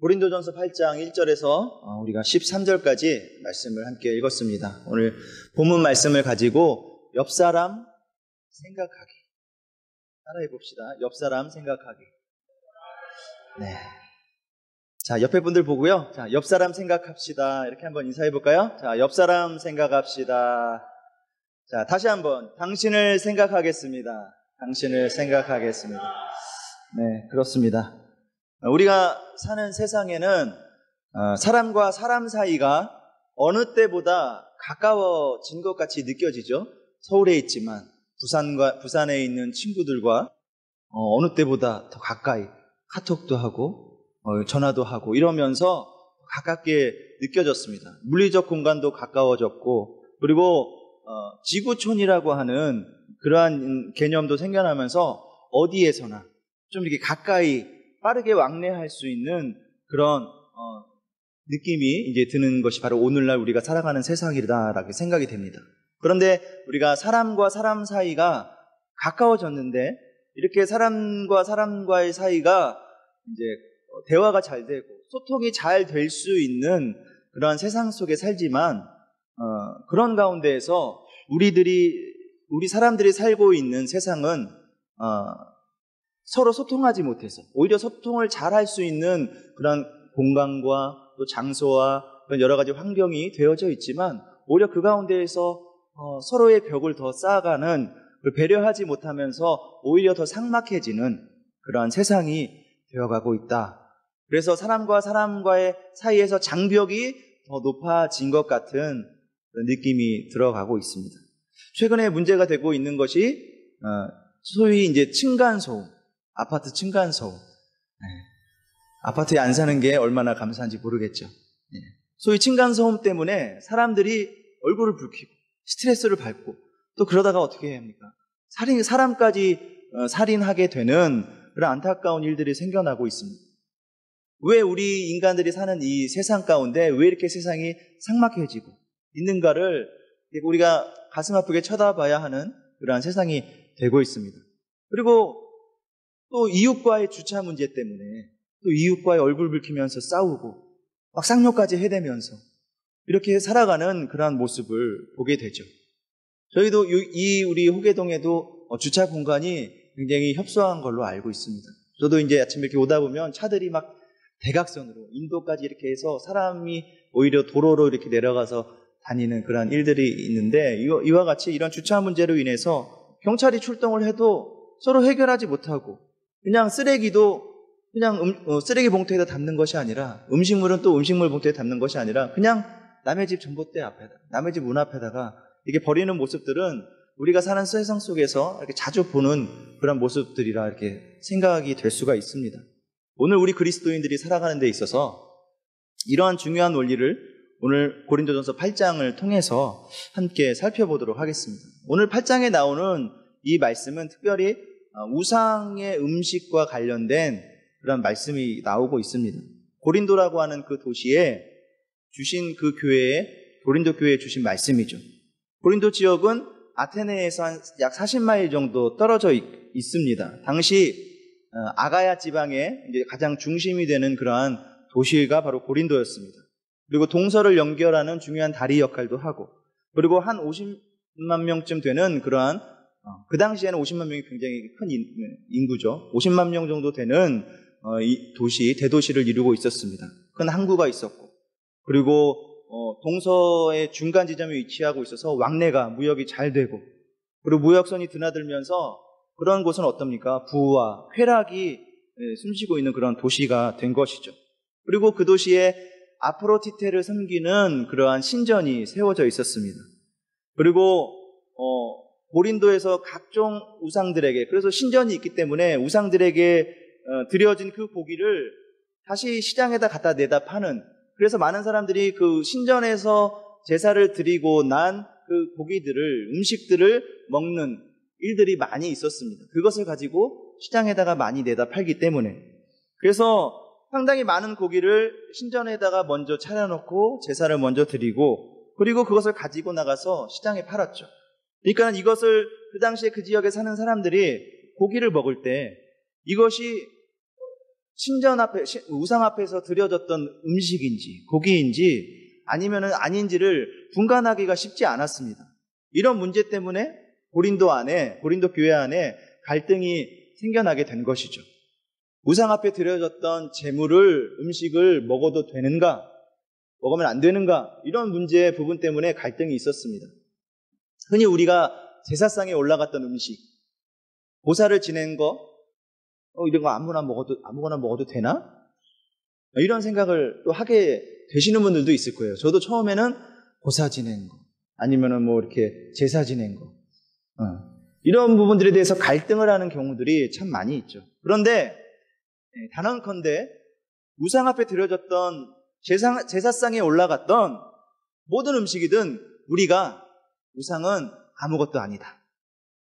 고린도전서 8장 1절에서 우리가 13절까지 말씀을 함께 읽었습니다. 오늘 본문 말씀을 가지고 옆사람 생각하기. 따라해 봅시다. 옆사람 생각하기. 네. 자, 옆에 분들 보고요. 자, 옆사람 생각합시다. 이렇게 한번 인사해 볼까요? 자, 옆사람 생각합시다. 자, 다시 한번 당신을 생각하겠습니다. 당신을 생각하겠습니다. 네, 그렇습니다. 우리가 사는 세상에는 사람과 사람 사이가 어느 때보다 가까워진 것 같이 느껴지죠. 서울에 있지만 부산에 있는 친구들과 어느 때보다 더 가까이 카톡도 하고 전화도 하고 이러면서 가깝게 느껴졌습니다. 물리적 공간도 가까워졌고, 그리고 지구촌이라고 하는 그러한 개념도 생겨나면서 어디에서나 좀 이렇게 가까이 빠르게 왕래할 수 있는 그런 느낌이 이제 드는 것이 바로 오늘날 우리가 살아가는 세상이다라고 생각이 됩니다. 그런데 우리가 사람과 사람 사이가 가까워졌는데, 이렇게 사람과 사람과의 사이가 이제 대화가 잘 되고 소통이 잘 될 수 있는 그러한 세상 속에 살지만, 그런 가운데에서 우리 사람들이 살고 있는 세상은 서로 소통하지 못해서 오히려 소통을 잘 할 수 있는 그런 공간과 또 장소와 그런 여러 가지 환경이 되어져 있지만, 오히려 그 가운데에서 서로의 벽을 더 쌓아가는, 배려하지 못하면서 오히려 더 삭막해지는 그러한 세상이 되어가고 있다. 그래서 사람과 사람과의 사이에서 장벽이 더 높아진 것 같은 느낌이 들어가고 있습니다. 최근에 문제가 되고 있는 것이 소위 이제 층간소음, 아파트 층간소음. 아파트에 안 사는 게 얼마나 감사한지 모르겠죠. 소위 층간소음 때문에 사람들이 얼굴을 붉히고 스트레스를 받고, 또 그러다가 어떻게 해야 합니까? 사람까지 살인하게 되는 그런 안타까운 일들이 생겨나고 있습니다. 왜 우리 인간들이 사는 이 세상 가운데 왜 이렇게 세상이 삭막해지고 있는가를 우리가 가슴 아프게 쳐다봐야 하는 그러한 세상이 되고 있습니다. 그리고 또 이웃과의 주차 문제 때문에 또 이웃과의 얼굴 붉히면서 싸우고 막 쌍욕까지 해대면서 이렇게 살아가는 그러한 모습을 보게 되죠. 저희도 우리 호계동에도 주차 공간이 굉장히 협소한 걸로 알고 있습니다. 저도 이제 아침에 이렇게 오다 보면 차들이 막 대각선으로 인도까지 이렇게 해서 사람이 오히려 도로로 이렇게 내려가서 다니는 그런 일들이 있는데, 이와 같이 이런 주차 문제로 인해서 경찰이 출동을 해도 서로 해결하지 못하고, 그냥 쓰레기도 그냥 쓰레기 봉투에다 담는 것이 아니라, 음식물은 또 음식물 봉투에 담는 것이 아니라 그냥 남의 집 전봇대 앞에다, 남의 집 문 앞에다가 이렇게 버리는 모습들은 우리가 사는 세상 속에서 이렇게 자주 보는 그런 모습들이라 이렇게 생각이 될 수가 있습니다. 오늘 우리 그리스도인들이 살아가는 데 있어서 이러한 중요한 원리를 오늘 고린도전서 8장을 통해서 함께 살펴보도록 하겠습니다. 오늘 8장에 나오는 이 말씀은 특별히 우상의 음식과 관련된 그런 말씀이 나오고 있습니다. 고린도라고 하는 그 도시에 주신 그 교회에, 고린도 교회에 주신 말씀이죠. 고린도 지역은 아테네에서 한 약 40마일 정도 떨어져 있습니다. 당시 아가야 지방의 이제 가장 중심이 되는 그러한 도시가 바로 고린도였습니다. 그리고 동서를 연결하는 중요한 다리 역할도 하고, 그리고 한 50만 명쯤 되는 그러한, 그 당시에는 50만 명이 굉장히 큰 인구죠. 50만 명 정도 되는 이 도시, 대도시를 이루고 있었습니다. 큰 항구가 있었고, 그리고 동서의 중간 지점에 위치하고 있어서 왕래가, 무역이 잘 되고, 그리고 무역선이 드나들면서 그런 곳은 어떻습니까? 부와 쾌락이 숨쉬고 있는 그런 도시가 된 것이죠. 그리고 그 도시에 아프로디테를 섬기는 그러한 신전이 세워져 있었습니다. 그리고 고린도에서 각종 우상들에게, 그래서 신전이 있기 때문에 우상들에게 드려진 그 고기를 다시 시장에다 갖다 내다 파는, 그래서 많은 사람들이 그 신전에서 제사를 드리고 난 그 고기들을, 음식들을 먹는 일들이 많이 있었습니다. 그것을 가지고 시장에다가 많이 내다 팔기 때문에. 그래서 상당히 많은 고기를 신전에다가 먼저 차려놓고 제사를 먼저 드리고, 그리고 그것을 가지고 나가서 시장에 팔았죠. 그러니까 이것을 그 당시에 그 지역에 사는 사람들이 고기를 먹을 때 이것이 신전 앞에, 우상 앞에서 드려졌던 음식인지 고기인지 아니면은 아닌지를 분간하기가 쉽지 않았습니다. 이런 문제 때문에 고린도 교회 안에 갈등이 생겨나게 된 것이죠. 우상 앞에 드려졌던 제물을, 음식을 먹어도 되는가, 먹으면 안 되는가, 이런 문제 부분 때문에 갈등이 있었습니다. 흔히 우리가 제사상에 올라갔던 음식, 보살을 지낸 거, 이런 거 아무거나 먹어도 되나? 이런 생각을 또 하게 되시는 분들도 있을 거예요. 저도 처음에는 보살 지낸 거, 아니면은 뭐 이렇게 제사 지낸 거, 이런 부분들에 대해서 갈등을 하는 경우들이 참 많이 있죠. 그런데 단언컨대 우상 앞에 드려졌던 제사상에 올라갔던 모든 음식이든 우리가 우상은 아무것도 아니다.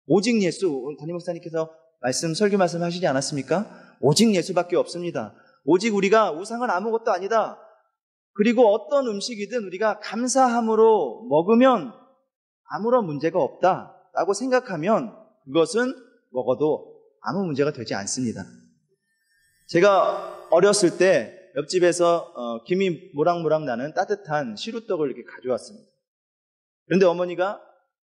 오직 예수, 오늘 담임 목사님께서 설교 말씀 하시지 않았습니까? 오직 예수밖에 없습니다. 오직 우리가 우상은 아무것도 아니다. 그리고 어떤 음식이든 우리가 감사함으로 먹으면 아무런 문제가 없다라고 생각하면 그것은 먹어도 아무 문제가 되지 않습니다. 제가 어렸을 때 옆집에서 김이 모락모락 나는 따뜻한 시루떡을 이렇게 가져왔습니다. 그런데 어머니가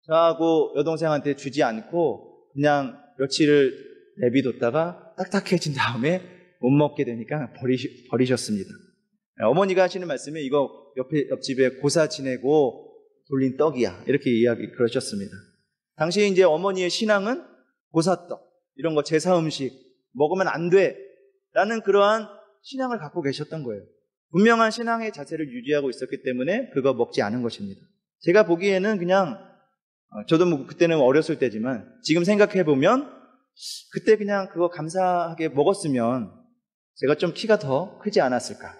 저하고 여동생한테 주지 않고 그냥 며칠을 내비뒀다가 딱딱해진 다음에 못 먹게 되니까 버리셨습니다. 어머니가 하시는 말씀이 이거 옆집에 고사 지내고 돌린 떡이야, 이렇게 그러셨습니다. 당시 이제 어머니의 신앙은 고사떡, 이런 거 제사 음식 먹으면 안 돼 라는 그러한 신앙을 갖고 계셨던 거예요. 분명한 신앙의 자세를 유지하고 있었기 때문에 그거 먹지 않은 것입니다. 제가 보기에는 그냥 저도 뭐 그때는 어렸을 때지만 지금 생각해보면 그때 그냥 그거 감사하게 먹었으면 제가 좀 키가 더 크지 않았을까,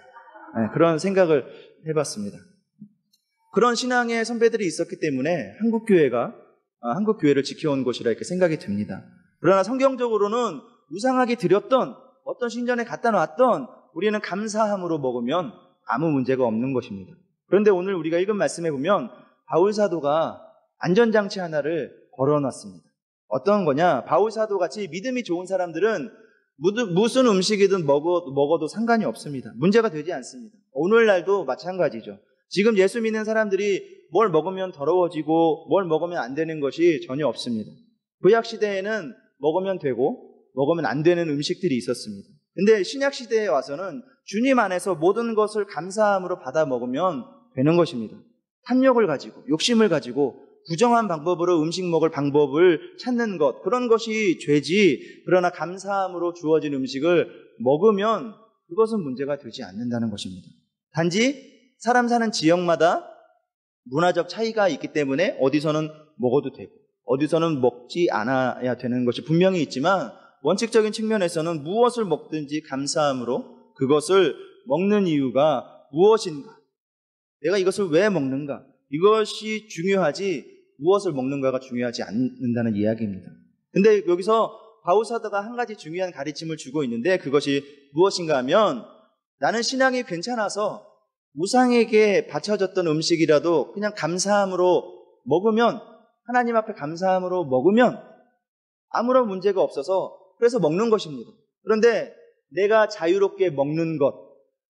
그런 생각을 해봤습니다. 그런 신앙의 선배들이 있었기 때문에 한국교회를 지켜온 것이라 이렇게 생각이 듭니다. 그러나 성경적으로는 우상하게 드렸던 어떤 신전에 갖다 놨던 우리는 감사함으로 먹으면 아무 문제가 없는 것입니다. 그런데 오늘 우리가 읽은 말씀에 보면 바울 사도가 안전장치 하나를 걸어놨습니다. 어떤 거냐? 바울 사도 같이 믿음이 좋은 사람들은 무슨 음식이든 먹어도 상관이 없습니다. 문제가 되지 않습니다. 오늘날도 마찬가지죠. 지금 예수 믿는 사람들이 뭘 먹으면 더러워지고 뭘 먹으면 안 되는 것이 전혀 없습니다. 구약 시대에는 먹으면 되고 먹으면 안 되는 음식들이 있었습니다. 근데 신약 시대에 와서는 주님 안에서 모든 것을 감사함으로 받아 먹으면 되는 것입니다. 탐욕을 가지고, 욕심을 가지고 부정한 방법으로 음식 먹을 방법을 찾는 것, 그런 것이 죄지, 그러나 감사함으로 주어진 음식을 먹으면 그것은 문제가 되지 않는다는 것입니다. 단지 사람 사는 지역마다 문화적 차이가 있기 때문에 어디서는 먹어도 되고 어디서는 먹지 않아야 되는 것이 분명히 있지만, 원칙적인 측면에서는 무엇을 먹든지 감사함으로 그것을 먹는 이유가 무엇인가, 내가 이것을 왜 먹는가, 이것이 중요하지 무엇을 먹는가가 중요하지 않는다는 이야기입니다. 근데 여기서 바울 사도가 한 가지 중요한 가르침을 주고 있는데, 그것이 무엇인가 하면, 나는 신앙이 괜찮아서 우상에게 바쳐졌던 음식이라도 그냥 감사함으로 먹으면, 하나님 앞에 감사함으로 먹으면 아무런 문제가 없어서 그래서 먹는 것입니다. 그런데 내가 자유롭게 먹는 것,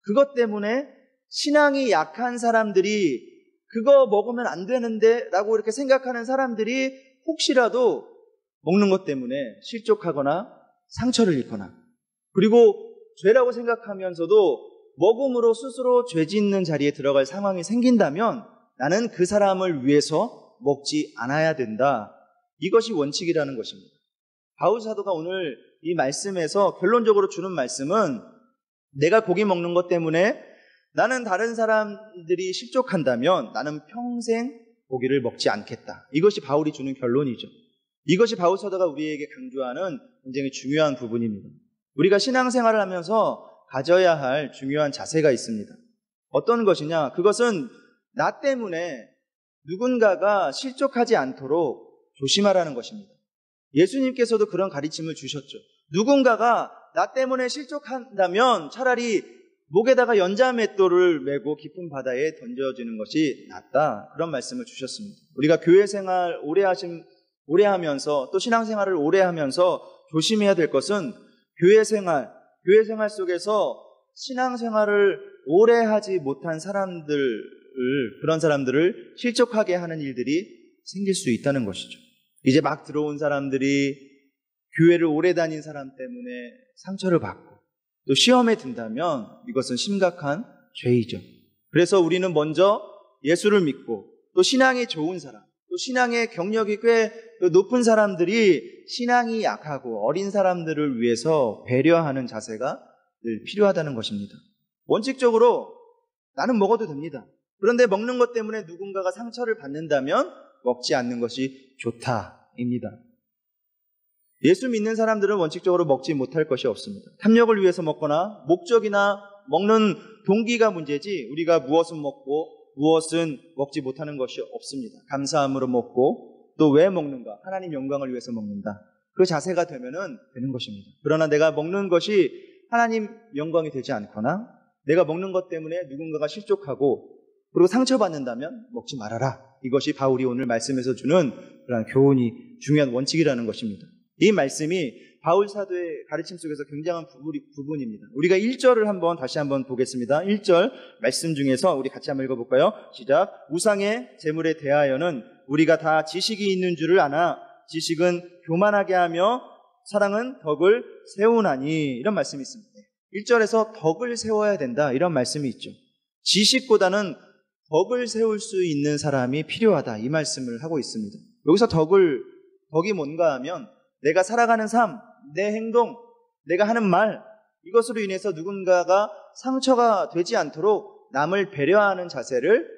그것 때문에 신앙이 약한 사람들이 그거 먹으면 안 되는데 라고 이렇게 생각하는 사람들이 혹시라도 먹는 것 때문에 실족하거나 상처를 입거나, 그리고 죄라고 생각하면서도 먹음으로 스스로 죄 짓는 자리에 들어갈 상황이 생긴다면 나는 그 사람을 위해서 먹지 않아야 된다. 이것이 원칙이라는 것입니다. 바울 사도가 오늘 이 말씀에서 결론적으로 주는 말씀은, 내가 고기 먹는 것 때문에 나는 다른 사람들이 실족한다면 나는 평생 고기를 먹지 않겠다. 이것이 바울이 주는 결론이죠. 이것이 바울 사도가 우리에게 강조하는 굉장히 중요한 부분입니다. 우리가 신앙생활을 하면서 가져야 할 중요한 자세가 있습니다. 어떤 것이냐? 그것은 나 때문에 누군가가 실족하지 않도록 조심하라는 것입니다. 예수님께서도 그런 가르침을 주셨죠. 누군가가 나 때문에 실족한다면 차라리 목에다가 연자맷돌을 메고 깊은 바다에 던져지는 것이 낫다, 그런 말씀을 주셨습니다. 우리가 교회 생활 오래 하면서 또 신앙생활을 오래 하면서 조심해야 될 것은, 교회 생활, 교회 생활 속에서 신앙생활을 오래 하지 못한 그런 사람들을 실족하게 하는 일들이 생길 수 있다는 것이죠. 이제 막 들어온 사람들이 교회를 오래 다닌 사람 때문에 상처를 받고 또 시험에 든다면 이것은 심각한 죄이죠. 그래서 우리는 먼저 예수를 믿고 또 신앙이 좋은 사람, 또 신앙의 경력이 꽤 높은 사람들이 신앙이 약하고 어린 사람들을 위해서 배려하는 자세가 늘 필요하다는 것입니다. 원칙적으로 나는 먹어도 됩니다. 그런데 먹는 것 때문에 누군가가 상처를 받는다면 먹지 않는 것이 좋다입니다. 예수 믿는 사람들은 원칙적으로 먹지 못할 것이 없습니다. 탐욕을 위해서 먹거나 목적이나 먹는 동기가 문제지 우리가 무엇은 먹고 무엇은 먹지 못하는 것이 없습니다. 감사함으로 먹고 또 왜 먹는가? 하나님 영광을 위해서 먹는다. 그 자세가 되면은 되는 것입니다. 그러나 내가 먹는 것이 하나님 영광이 되지 않거나 내가 먹는 것 때문에 누군가가 실족하고 그리고 상처받는다면 먹지 말아라. 이것이 바울이 오늘 말씀에서 주는 그런 교훈이 중요한 원칙이라는 것입니다. 이 말씀이 바울 사도의 가르침 속에서 굉장한 부분입니다. 우리가 1절을 다시 한번 보겠습니다. 1절 말씀 중에서 우리 같이 한번 읽어볼까요? 시작. 우상의 재물에 대하여는 우리가 다 지식이 있는 줄을 아나 지식은 교만하게 하며 사랑은 덕을 세우나니, 이런 말씀이 있습니다. 1절에서 덕을 세워야 된다, 이런 말씀이 있죠. 지식보다는 덕을 세울 수 있는 사람이 필요하다, 이 말씀을 하고 있습니다. 여기서 덕이 뭔가 하면 내가 살아가는 삶, 내 행동, 내가 하는 말, 이것으로 인해서 누군가가 상처가 되지 않도록 남을 배려하는 자세를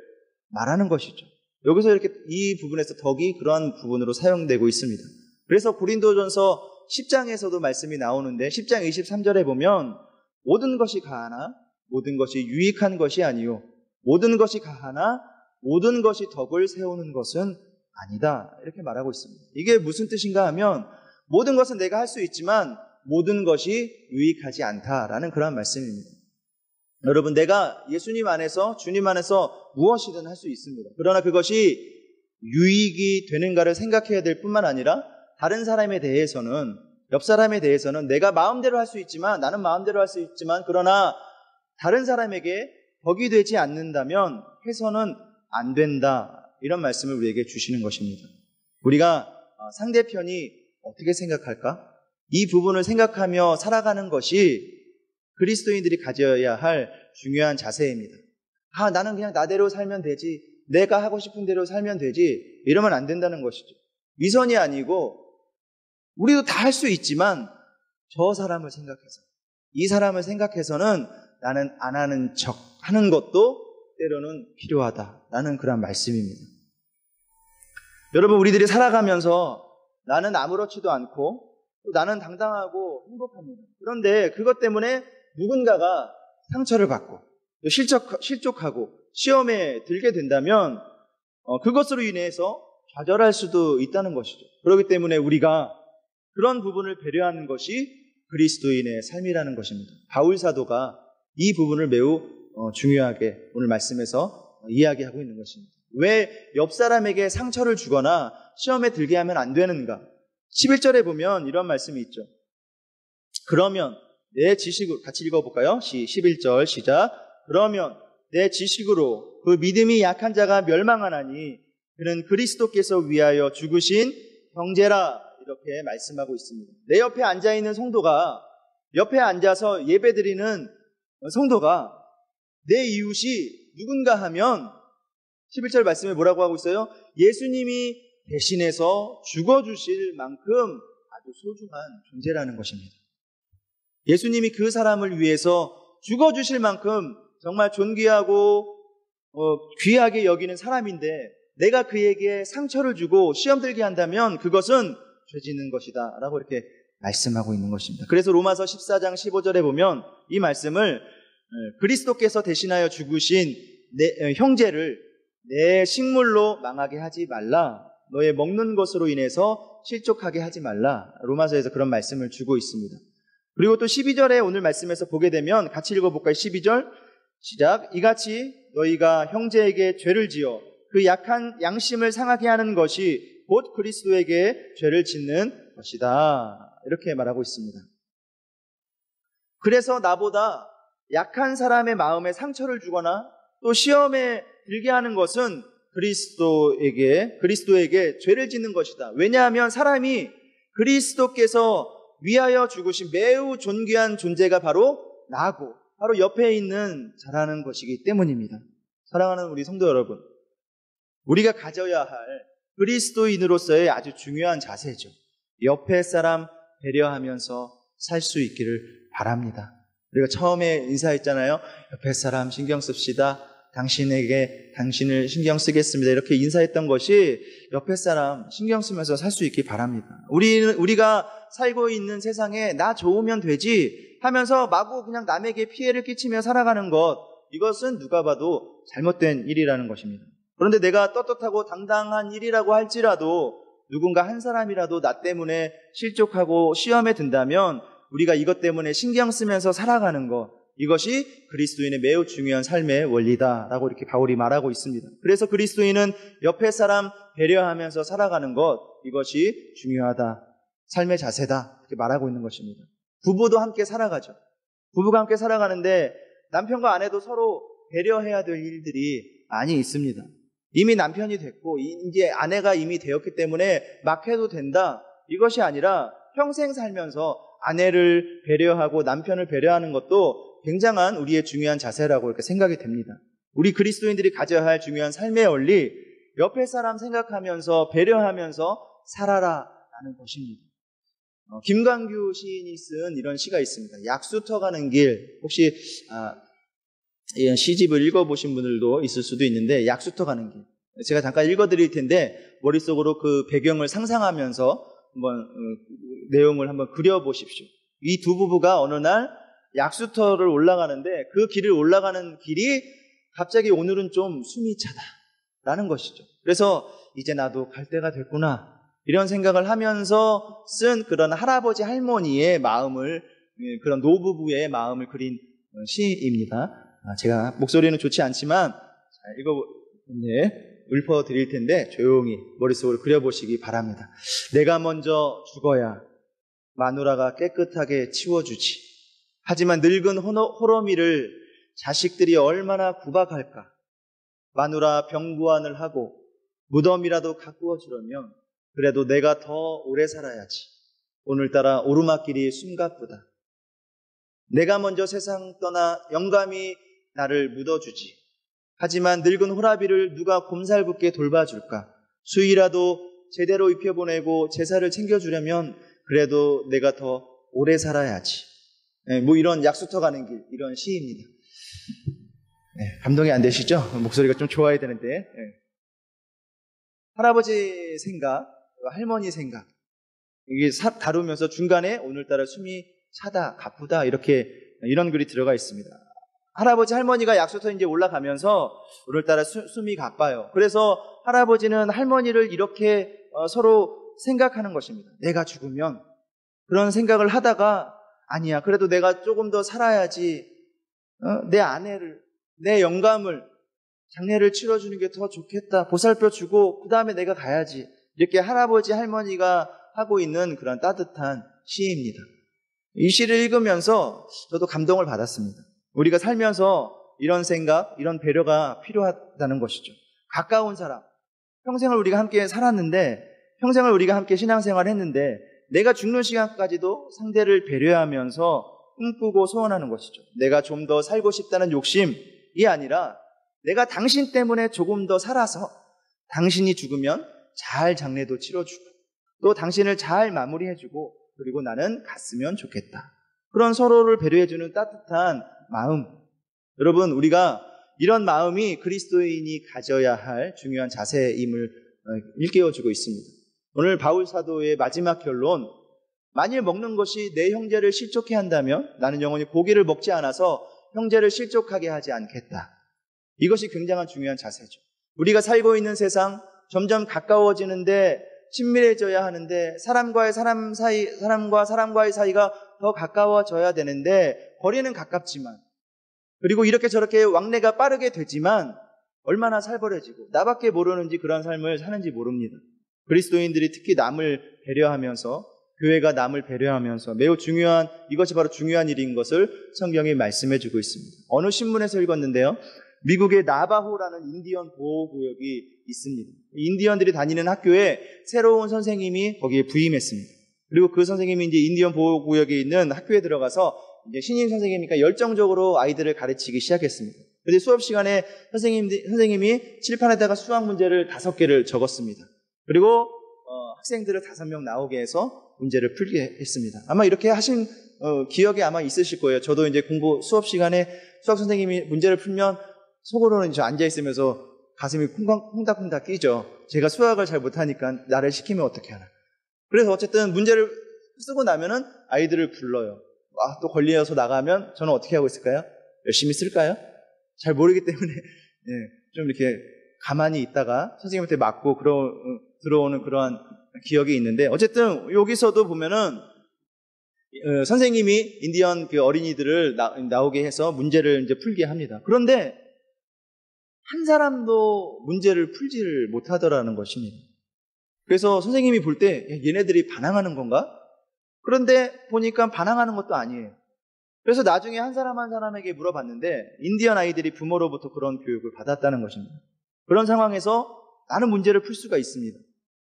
말하는 것이죠. 여기서 이렇게 이 부분에서 덕이 그러한 부분으로 사용되고 있습니다. 그래서 고린도전서 10장에서도 말씀이 나오는데 10장 23절에 보면 모든 것이 가하나 모든 것이 유익한 것이 아니요 모든 것이 가하나 모든 것이 덕을 세우는 것은 아니다, 이렇게 말하고 있습니다. 이게 무슨 뜻인가 하면 모든 것은 내가 할 수 있지만 모든 것이 유익하지 않다라는 그런 말씀입니다. 여러분, 내가 예수님 안에서, 주님 안에서 무엇이든 할 수 있습니다. 그러나 그것이 유익이 되는가를 생각해야 될 뿐만 아니라 다른 사람에 대해서는, 옆 사람에 대해서는 내가 마음대로 할 수 있지만, 나는 마음대로 할 수 있지만, 그러나 다른 사람에게 덕이 되지 않는다면 해서는 안 된다, 이런 말씀을 우리에게 주시는 것입니다. 우리가 상대편이 어떻게 생각할까? 이 부분을 생각하며 살아가는 것이 그리스도인들이 가져야 할 중요한 자세입니다. 나는 그냥 나대로 살면 되지, 내가 하고 싶은 대로 살면 되지, 이러면 안 된다는 것이죠. 위선이 아니고 우리도 다 할 수 있지만 저 사람을 생각해서, 이 사람을 생각해서는 나는 안 하는 척 하는 것도 때로는 필요하다라는 그런 말씀입니다. 여러분, 우리들이 살아가면서 나는 아무렇지도 않고 나는 당당하고 행복합니다. 그런데 그것 때문에 누군가가 상처를 받고 실족하고 시험에 들게 된다면 그것으로 인해서 좌절할 수도 있다는 것이죠. 그렇기 때문에 우리가 그런 부분을 배려하는 것이 그리스도인의 삶이라는 것입니다. 바울 사도가 이 부분을 매우 중요하게 오늘 말씀에서 이야기하고 있는 것입니다. 왜 옆 사람에게 상처를 주거나 시험에 들게 하면 안 되는가? 11절에 보면 이런 말씀이 있죠. 그러면 내 지식으로, 같이 읽어볼까요? 11절 시작. 그러면 내 지식으로 그 믿음이 약한 자가 멸망하나니 그는 그리스도께서 위하여 죽으신 형제라, 이렇게 말씀하고 있습니다. 내 옆에 앉아있는 성도가, 옆에 앉아서 예배드리는 성도가 내 이웃이 누군가 하면 11절 말씀에 뭐라고 하고 있어요? 예수님이 대신해서 죽어주실 만큼 아주 소중한 존재라는 것입니다. 예수님이 그 사람을 위해서 죽어주실 만큼 정말 존귀하고 귀하게 여기는 사람인데 내가 그에게 상처를 주고 시험 들게 한다면 그것은 죄 짓는 것이다 라고 이렇게 말씀하고 있는 것입니다. 그래서 로마서 14장 15절에 보면 이 말씀을 그리스도께서 대신하여 죽으신 내 형제를 내 식물로 망하게 하지 말라, 너의 먹는 것으로 인해서 실족하게 하지 말라, 로마서에서 그런 말씀을 주고 있습니다. 그리고 또 12절에 오늘 말씀에서 보게 되면 같이 읽어볼까요? 12절 시작. 이같이 너희가 형제에게 죄를 지어 그 약한 양심을 상하게 하는 것이 곧 그리스도에게 죄를 짓는 것이다, 이렇게 말하고 있습니다. 그래서 나보다 약한 사람의 마음에 상처를 주거나 또 시험에 들게 하는 것은 그리스도에게 죄를 짓는 것이다. 왜냐하면 사람이 그리스도께서 위하여 죽으신 매우 존귀한 존재가 바로 나고 바로 옆에 있는 자라는 것이기 때문입니다. 사랑하는 우리 성도 여러분, 우리가 가져야 할 그리스도인으로서의 아주 중요한 자세죠. 옆에 사람 배려하면서 살 수 있기를 바랍니다. 우리가 처음에 인사했잖아요. 옆에 사람 신경 씁시다. 당신을 신경 쓰겠습니다. 이렇게 인사했던 것이 옆에 사람 신경 쓰면서 살 수 있기 바랍니다. 우리가 살고 있는 세상에 나 좋으면 되지 하면서 마구 그냥 남에게 피해를 끼치며 살아가는 것, 이것은 누가 봐도 잘못된 일이라는 것입니다. 그런데 내가 떳떳하고 당당한 일이라고 할지라도 누군가 한 사람이라도 나 때문에 실족하고 시험에 든다면 우리가 이것 때문에 신경 쓰면서 살아가는 것, 이것이 그리스도인의 매우 중요한 삶의 원리다라고 이렇게 바울이 말하고 있습니다. 그래서 그리스도인은 옆에 사람 배려하면서 살아가는 것, 이것이 중요하다, 삶의 자세다, 이렇게 말하고 있는 것입니다. 부부도 함께 살아가죠. 부부가 함께 살아가는데 남편과 아내도 서로 배려해야 될 일들이 많이 있습니다. 이미 남편이 됐고 이제 아내가 이미 되었기 때문에 막 해도 된다, 이것이 아니라 평생 살면서 아내를 배려하고 남편을 배려하는 것도 굉장한 우리의 중요한 자세라고 이렇게 생각이 됩니다. 우리 그리스도인들이 가져야 할 중요한 삶의 원리, 옆에 사람 생각하면서 배려하면서 살아라라는 것입니다. 김광규 시인이 쓴 이런 시가 있습니다. 약수터 가는 길. 혹시 이런 시집을 읽어보신 분들도 있을 수도 있는데, 약수터 가는 길. 제가 잠깐 읽어드릴 텐데 머릿속으로 그 배경을 상상하면서 한번 내용을 한번 그려보십시오. 이 두 부부가 어느 날 약수터를 올라가는데 그 길을 올라가는 길이 갑자기 오늘은 좀 숨이 차다라는 것이죠. 그래서 이제 나도 갈 때가 됐구나, 이런 생각을 하면서 쓴 그런 할아버지 할머니의 마음을, 그런 노부부의 마음을 그린 시입니다. 제가 목소리는 좋지 않지만 읊어드릴 텐데 조용히 머릿속으로 그려보시기 바랍니다. 내가 먼저 죽어야 마누라가 깨끗하게 치워주지. 하지만 늙은 호러미를 자식들이 얼마나 구박할까. 마누라 병부안을 하고 무덤이라도 가꾸어 주려면 그래도 내가 더 오래 살아야지. 오늘따라 오르막길이 숨가쁘다. 내가 먼저 세상 떠나 영감이 나를 묻어주지. 하지만 늙은 호라비를 누가 곰살붙게 돌봐줄까. 수의라도 제대로 입혀보내고 제사를 챙겨주려면 그래도 내가 더 오래 살아야지. 이런 약수터 가는 길, 이런 시입니다. 감동이 안 되시죠? 목소리가 좀 좋아야 되는데. 할아버지 생각, 할머니 생각, 이게 다루면서 중간에 오늘따라 숨이 차다, 가쁘다, 이런 글이 들어가 있습니다. 할아버지 할머니가 약수터 이제 올라가면서 오늘따라 숨이 가빠요. 그래서 할아버지는 할머니를 이렇게 서로 생각하는 것입니다. 내가 죽으면, 그런 생각을 하다가 아니야, 그래도 내가 조금 더 살아야지. 내 아내를, 내 영감을, 장례를 치러주는 게 더 좋겠다. 보살펴주고 그 다음에 내가 가야지. 이렇게 할아버지 할머니가 하고 있는 그런 따뜻한 시입니다. 이 시를 읽으면서 저도 감동을 받았습니다. 우리가 살면서 이런 생각, 이런 배려가 필요하다는 것이죠. 가까운 사람, 평생을 우리가 함께 살았는데, 평생을 우리가 함께 신앙생활을 했는데 내가 죽는 시간까지도 상대를 배려하면서 꿈꾸고 소원하는 것이죠. 내가 좀 더 살고 싶다는 욕심이 아니라 내가 당신 때문에 조금 더 살아서 당신이 죽으면 잘 장례도 치러주고 또 당신을 잘 마무리해주고 그리고 나는 갔으면 좋겠다. 그런 서로를 배려해주는 따뜻한 마음. 여러분, 우리가 이런 마음이 그리스도인이 가져야 할 중요한 자세임을 일깨워주고 있습니다. 오늘 바울 사도의 마지막 결론, 만일 먹는 것이 내 형제를 실족해 한다면 나는 영원히 고기를 먹지 않아서 형제를 실족하게 하지 않겠다. 이것이 굉장한 중요한 자세죠. 우리가 살고 있는 세상 점점 가까워지는데 친밀해져야 하는데 사람과 사람과의 사이가 더 가까워져야 되는데 거리는 가깝지만, 그리고 이렇게 저렇게 왕래가 빠르게 되지만 얼마나 살벌해지고 나밖에 모르는지 그런 삶을 사는지 모릅니다. 그리스도인들이 특히 남을 배려하면서 교회가 남을 배려하면서 이것이 바로 중요한 일인 것을 성경이 말씀해 주고 있습니다. 어느 신문에서 읽었는데요. 미국의 나바호라는 인디언 보호구역이 있습니다. 인디언들이 다니는 학교에 새로운 선생님이 거기에 부임했습니다. 그리고 그 선생님이 이제 인디언 보호구역에 있는 학교에 들어가서 이제 신임 선생님이니까 열정적으로 아이들을 가르치기 시작했습니다. 그런데 수업 시간에 선생님이 칠판에다가 수학 문제를 5개를 적었습니다. 그리고 학생들을 5명 나오게 해서 문제를 풀게 했습니다. 아마 이렇게 하신 기억이 아마 있으실 거예요. 저도 이제 수업 시간에 수학 선생님이 문제를 풀면 속으로는 저 앉아 있으면서 가슴이 콩닥콩닥 끼죠. 제가 수학을 잘 못하니까 나를 시키면 어떻게 하나. 그래서 어쨌든 문제를 쓰고 나면은 아이들을 불러요. 또 걸려서 나가면 저는 어떻게 하고 있을까요? 열심히 쓸까요? 잘 모르기 때문에 좀 이렇게 가만히 있다가 선생님한테 맞고 들어오는 그러한 기억이 있는데, 어쨌든 여기서도 보면은 선생님이 인디언 그 어린이들을 나오게 해서 문제를 이제 풀게 합니다. 그런데 한 사람도 문제를 풀지를 못하더라는 것입니다. 그래서 선생님이 볼 때 얘네들이 반항하는 건가? 그런데 보니까 반항하는 것도 아니에요. 그래서 나중에 한 사람 한 사람에게 물어봤는데 인디언 아이들이 부모로부터 그런 교육을 받았다는 것입니다. 그런 상황에서 나는 문제를 풀 수가 있습니다.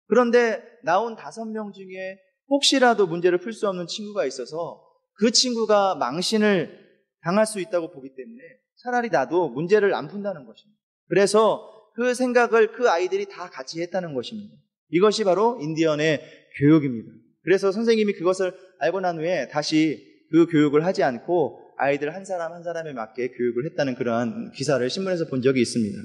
그런데 나온 5명 중에 혹시라도 문제를 풀 수 없는 친구가 있어서 그 친구가 망신을 당할 수 있다고 보기 때문에 차라리 나도 문제를 안 푼다는 것입니다. 그래서 그 생각을 그 아이들이 다 같이 했다는 것입니다. 이것이 바로 인디언의 교육입니다. 그래서 선생님이 그것을 알고 난 후에 다시 그 교육을 하지 않고 아이들 한 사람 한 사람에 맞게 교육을 했다는 그러한 기사를 신문에서 본 적이 있습니다.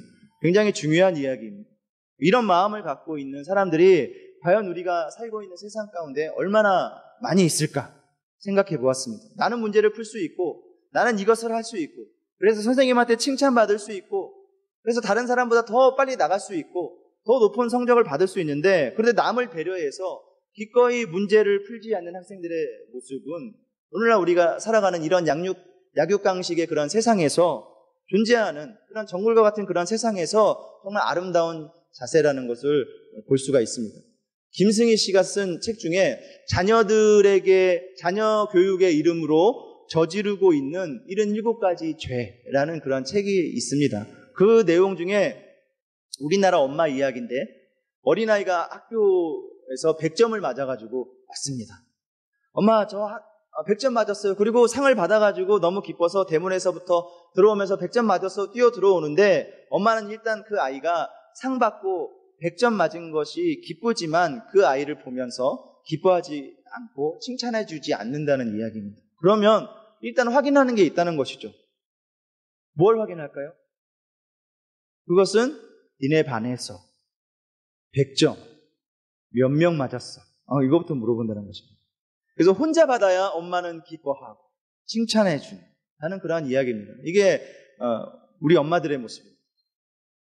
굉장히 중요한 이야기입니다. 이런 마음을 갖고 있는 사람들이 과연 우리가 살고 있는 세상 가운데 얼마나 많이 있을까 생각해 보았습니다. 나는 문제를 풀 수 있고 나는 이것을 할 수 있고 그래서 선생님한테 칭찬받을 수 있고 그래서 다른 사람보다 더 빨리 나갈 수 있고 더 높은 성적을 받을 수 있는데, 그런데 남을 배려해서 기꺼이 문제를 풀지 않는 학생들의 모습은 오늘날 우리가 살아가는 이런 약육강식의 그런 세상에서 존재하는 그런 정글과 같은 그런 세상에서 정말 아름다운 자세라는 것을 볼 수가 있습니다. 김승희 씨가 쓴 책 중에 자녀 교육의 이름으로 저지르고 있는 77가지 죄라는 그런 책이 있습니다. 그 내용 중에 우리나라 엄마 이야기인데, 어린아이가 학교에서 100점을 맞아가지고 왔습니다. 엄마, 저 100점 맞았어요. 그리고 상을 받아가지고 너무 기뻐서 대문에서부터 들어오면서 100점 맞아서 뛰어 들어오는데, 엄마는 일단 그 아이가 상 받고 100점 맞은 것이 기쁘지만 그 아이를 보면서 기뻐하지 않고 칭찬해주지 않는다는 이야기입니다. 그러면 일단 확인하는 게 있다는 것이죠. 뭘 확인할까요? 그것은 니네 반에서 100점 몇 명 맞았어? 이거부터 물어본다는 것입니다. 그래서 혼자 받아야 엄마는 기뻐하고 칭찬해주는 하는 그러한 이야기입니다. 이게 우리 엄마들의 모습입니다.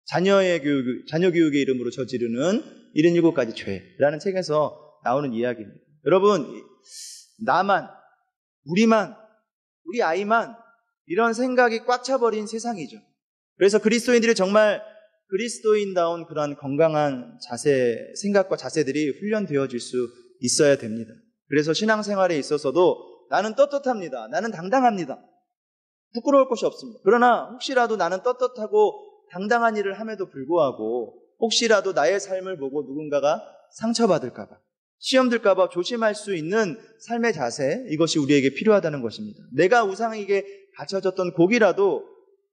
자녀 교육의 이름으로 저지르는 77가지 죄라는 책에서 나오는 이야기입니다. 여러분, 나만, 우리만, 우리 아이만 이런 생각이 꽉 차버린 세상이죠. 그래서 그리스도인들이 정말 그리스도인다운 그런 건강한 생각과 자세들이 훈련되어질 수 있어야 됩니다. 그래서 신앙생활에 있어서도 나는 떳떳합니다. 나는 당당합니다. 부끄러울 것이 없습니다. 그러나 혹시라도 나는 떳떳하고 당당한 일을 함에도 불구하고 혹시라도 나의 삶을 보고 누군가가 상처받을까봐, 시험 들까봐 조심할 수 있는 삶의 자세, 이것이 우리에게 필요하다는 것입니다. 내가 우상에게 바쳐졌던 고기라도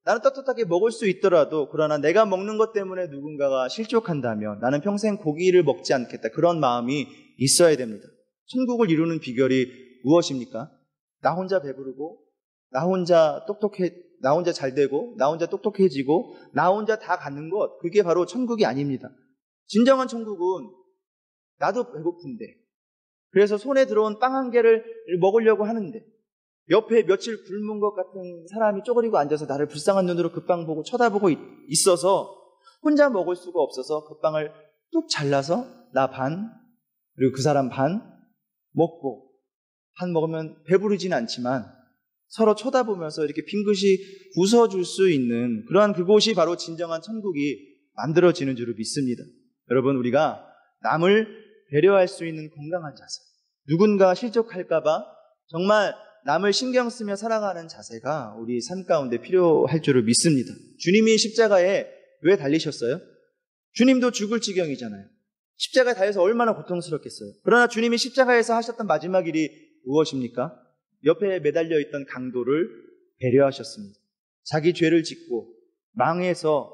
나는 떳떳하게 먹을 수 있더라도, 그러나 내가 먹는 것 때문에 누군가가 실족한다면 나는 평생 고기를 먹지 않겠다, 그런 마음이 있어야 됩니다. 천국을 이루는 비결이 무엇입니까? 나 혼자 배부르고 나 혼자 잘 되고 나 혼자 똑똑해지고 나 혼자 다 갖는 것, 그게 바로 천국이 아닙니다. 진정한 천국은 나도 배고픈데, 그래서 손에 들어온 빵 한 개를 먹으려고 하는데 옆에 며칠 굶은 것 같은 사람이 쪼그리고 앉아서 나를 불쌍한 눈으로 그 빵 보고 쳐다보고 있어서 혼자 먹을 수가 없어서 그 빵을 뚝 잘라서 나 반, 그리고 그 사람 반 먹고, 반 먹으면 배부르진 않지만 서로 쳐다보면서 이렇게 빙긋이 웃어줄 수 있는 그러한 그곳이 바로 진정한 천국이 만들어지는 줄을 믿습니다. 여러분, 우리가 남을 배려할 수 있는 건강한 자세, 누군가 실족할까봐 정말 남을 신경 쓰며 살아가는 자세가 우리 삶 가운데 필요할 줄을 믿습니다. 주님이 십자가에 왜 달리셨어요? 주님도 죽을 지경이잖아요. 십자가에 달려서 얼마나 고통스럽겠어요. 그러나 주님이 십자가에서 하셨던 마지막 일이 무엇입니까? 옆에 매달려 있던 강도를 배려하셨습니다. 자기 죄를 짓고 망해서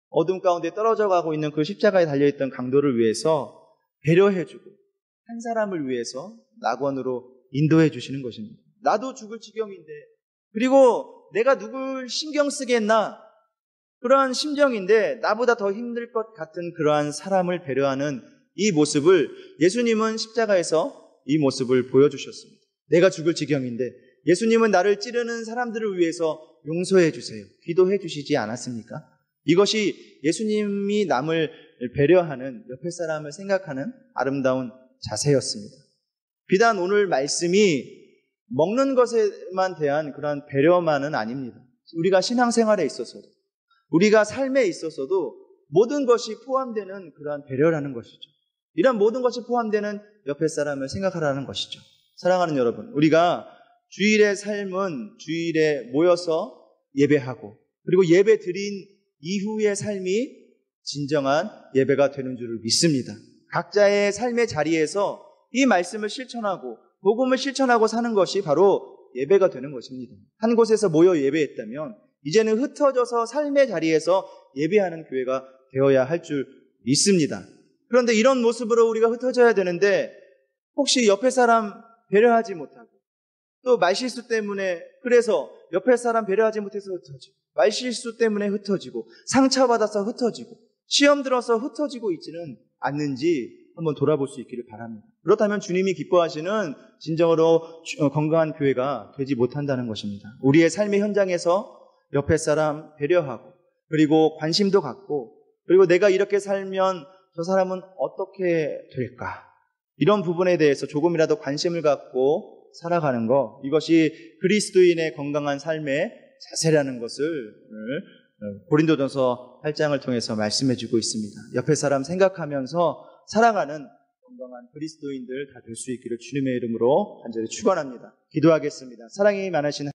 어둠 가운데 떨어져 가고 있는 그 십자가에 달려있던 강도를 위해서 배려해주고 한 사람을 위해서 낙원으로 인도해 주시는 것입니다. 나도 죽을 지경인데, 그리고 내가 누굴 신경 쓰겠나, 그러한 심정인데 나보다 더 힘들 것 같은 그러한 사람을 배려하는 이 모습을 예수님은 십자가에서 이 모습을 보여주셨습니다. 내가 죽을 지경인데 예수님은 나를 찌르는 사람들을 위해서 용서해 주세요, 기도해 주시지 않았습니까? 이것이 예수님이 남을 배려하는, 옆에 사람을 생각하는 아름다운 자세였습니다. 비단 오늘 말씀이 먹는 것에만 대한 그런 배려만은 아닙니다. 우리가 신앙생활에 있어서도, 우리가 삶에 있어서도 모든 것이 포함되는 그러한 배려라는 것이죠. 이런 모든 것이 포함되는 옆에 사람을 생각하라는 것이죠. 사랑하는 여러분, 우리가 주일의 삶은 주일에 모여서 예배하고, 그리고 예배 드린 이후의 삶이 진정한 예배가 되는 줄을 믿습니다. 각자의 삶의 자리에서 이 말씀을 실천하고 복음을 실천하고 사는 것이 바로 예배가 되는 것입니다. 한 곳에서 모여 예배했다면 이제는 흩어져서 삶의 자리에서 예배하는 교회가 되어야 할 줄 믿습니다. 그런데 이런 모습으로 우리가 흩어져야 되는데, 혹시 옆에 사람 배려하지 못하고, 또 말실수 때문에, 그래서 옆에 사람 배려하지 못해서 흩어지고, 말실수 때문에 흩어지고, 상처받아서 흩어지고, 시험 들어서 흩어지고 있지는 않는지 한번 돌아볼 수 있기를 바랍니다. 그렇다면 주님이 기뻐하시는 진정으로 건강한 교회가 되지 못한다는 것입니다. 우리의 삶의 현장에서 옆에 사람 배려하고, 그리고 관심도 갖고, 그리고 내가 이렇게 살면 저 사람은 어떻게 될까, 이런 부분에 대해서 조금이라도 관심을 갖고 살아가는 것, 이것이 그리스도인의 건강한 삶의 자세라는 것을 고린도전서 8장을 통해서 말씀해주고 있습니다. 옆에 사람 생각하면서 살아가는 건강한 그리스도인들 다 될 수 있기를 주님의 이름으로 간절히 축원합니다. 기도하겠습니다. 사랑이 많으신